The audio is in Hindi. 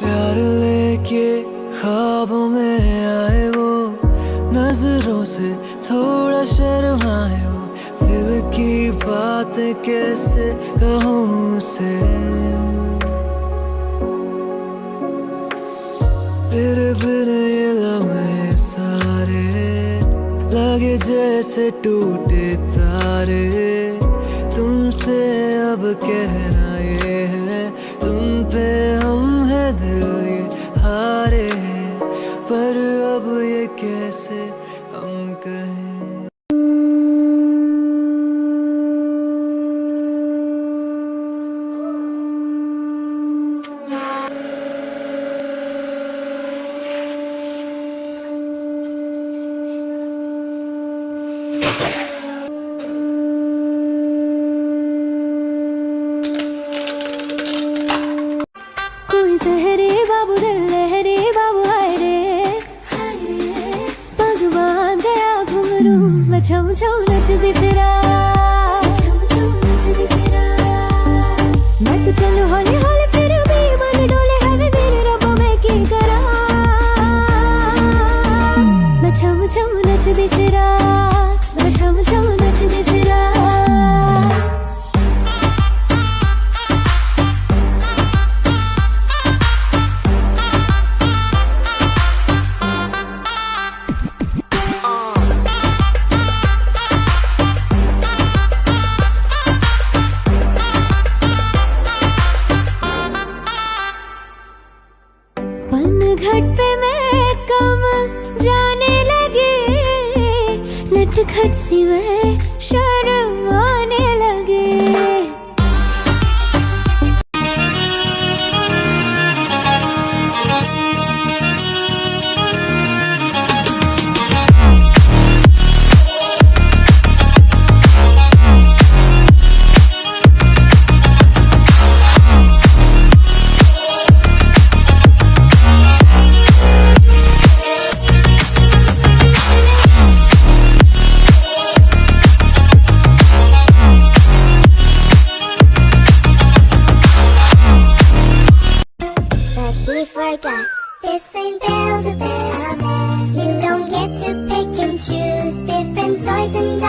प्यार लेके ख्वाबों में आए वो, नजरों से थोड़ा शर्माए वो, दिल की बात कैसे कहूँ उसे। तेरे बिन ये लम्हे सारे लगे जैसे टूटे तारे, तुमसे अब कहना ये है, तुम पे हम है दिल ये हारे, पर अब ये कैसे हम कहें। कोई सहरे बाबू दिल लहरे बाबू हाय रे, पग बांधे घुंघरू मैं छम छम नचदी फिरा, मैं तो चलूं हौली हौली फिर भी मन डोले है वे मेरे रब्बा मैं की करा, मैं छम छम नचदी फिरा, मैं छम छम नचदी फिरा। घट पे मैं कम जाने लगे, नटखट सी मैं शर्म आने लगे। Forgot this ain't build a bear. You don't get to pick and choose different toys and